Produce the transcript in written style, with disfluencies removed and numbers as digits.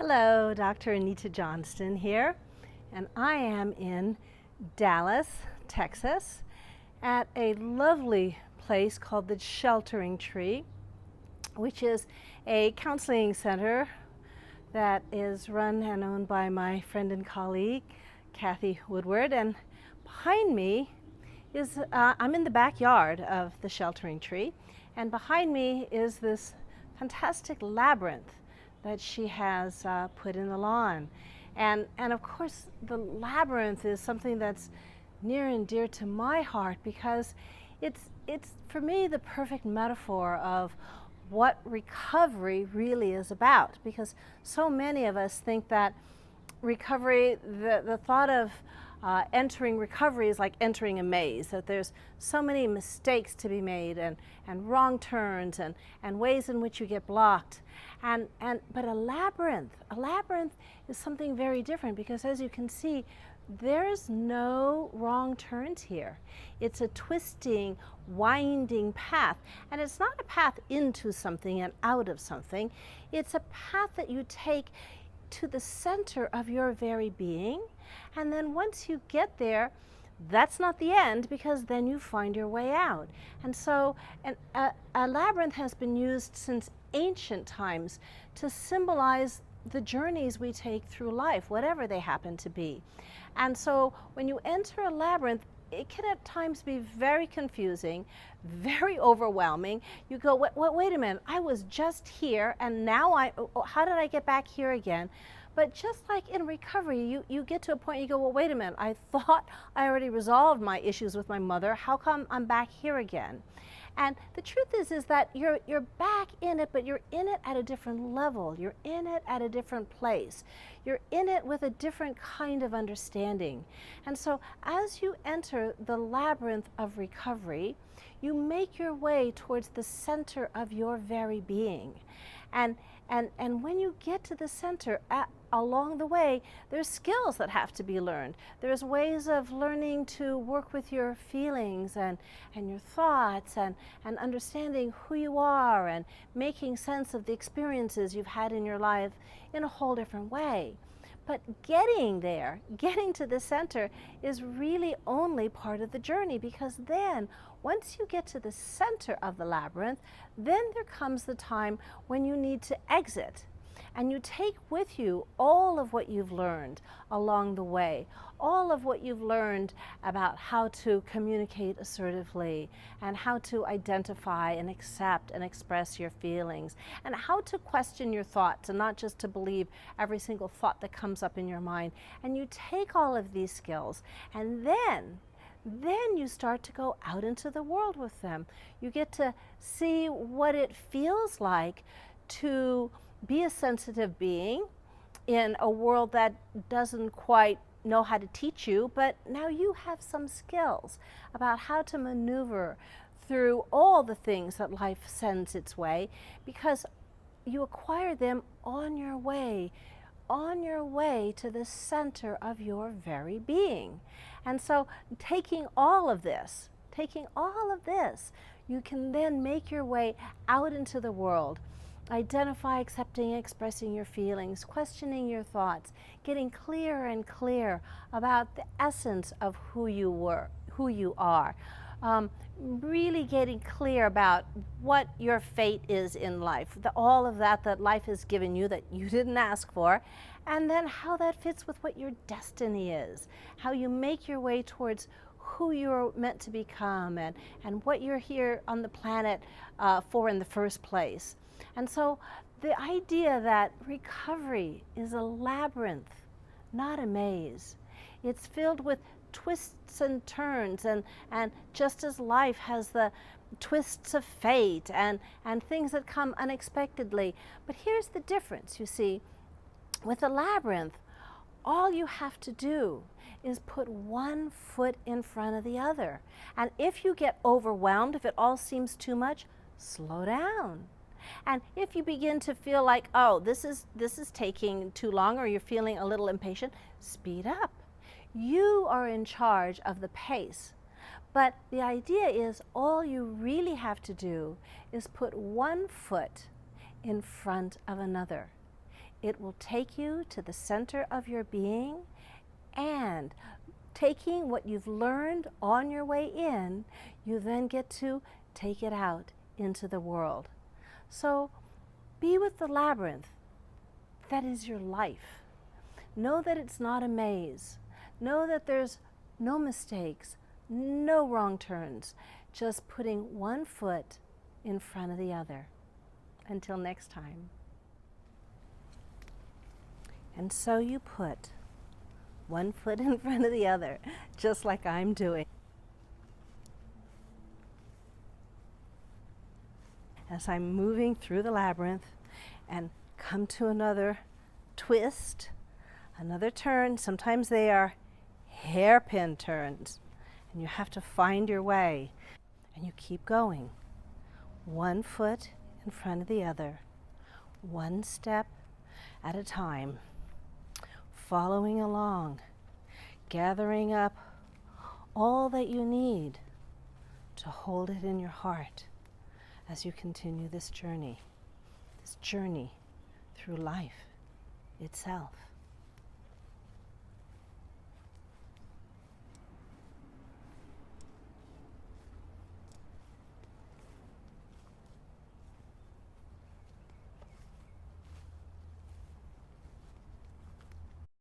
Hello, Dr. Anita Johnston here, and I am in Dallas, Texas, at a lovely place called the Sheltering Tree, which is a counseling center that is run and owned by my friend and colleague, Kathy Woodward. And behind me is, I'm in the backyard of the Sheltering Tree, and behind me is this fantastic labyrinth that she has put in the lawn. And of course, the labyrinth is something that's near and dear to my heart because it's for me the perfect metaphor of what recovery really is about, because so many of us think that recovery, the thought of entering recovery is like entering a maze, that there's so many mistakes to be made and wrong turns and ways in which you get blocked. But a labyrinth is something very different, because as you can see, there's no wrong turns here. It's a twisting, winding path, and it's not a path into something and out of something. It's a path that you take to the center of your very being, and then once you get there, that's not the end, because then you find your way out. And so a labyrinth has been used since ancient times to symbolize the journeys we take through life, whatever they happen to be. And so when you enter a labyrinth, it can at times be very confusing, very overwhelming. You go, wait a minute, I was just here, and now how did I get back here again? But just like in recovery, you get to a point, you go, well, wait a minute, I thought I already resolved my issues with my mother. How come I'm back here again? And the truth is that you're back in it, but you're in it at a different level. You're in it at a different place. You're in it with a different kind of understanding. And so as you enter the labyrinth of recovery, you make your way towards the center of your very being. And when you get to the center, along the way, there's skills that have to be learned. There's ways of learning to work with your feelings and your thoughts and understanding who you are and making sense of the experiences you've had in your life in a whole different way. But getting there, getting to the center, is really only part of the journey, because then once you get to the center of the labyrinth, then there comes the time when you need to exit. And you take with you all of what you've learned along the way, all of what you've learned about how to communicate assertively and how to identify and accept and express your feelings, and how to question your thoughts and not just to believe every single thought that comes up in your mind. And you take all of these skills, and then you start to go out into the world with them. You get to see what it feels like to be a sensitive being in a world that doesn't quite know how to teach you, but now you have some skills about how to maneuver through all the things that life sends its way, because you acquire them on your way to the center of your very being. And so taking all of this, you can then make your way out into the world. Identify, accepting, expressing your feelings, questioning your thoughts, getting clearer and clearer about the essence of who you are. Really getting clear about what your fate is in life, all of that life has given you that you didn't ask for, and then how that fits with what your destiny is, how you make your way towards who you're meant to become and what you're here on the planet for in the first place. And so the idea that recovery is a labyrinth, not a maze. It's filled with twists and turns, and just as life has the twists of fate and things that come unexpectedly. But here's the difference, you see. With a labyrinth, all you have to do is put one foot in front of the other. And if you get overwhelmed, if it all seems too much, slow down. And if you begin to feel like, oh, this is taking too long, or you're feeling a little impatient, speed up. You are in charge of the pace. But the idea is all you really have to do is put one foot in front of another. It will take you to the center of your being, and taking what you've learned on your way in, you then get to take it out into the world. So be with the labyrinth. That is your life. Know that it's not a maze. Know that there's no mistakes, no wrong turns, just putting one foot in front of the other. Until next time. And so you put one foot in front of the other, just like I'm doing. As I'm moving through the labyrinth and come to another twist, another turn. Sometimes they are hairpin turns, and you have to find your way, and you keep going. One foot in front of the other, one step at a time, following along, gathering up all that you need to hold it in your heart as you continue this journey through life itself.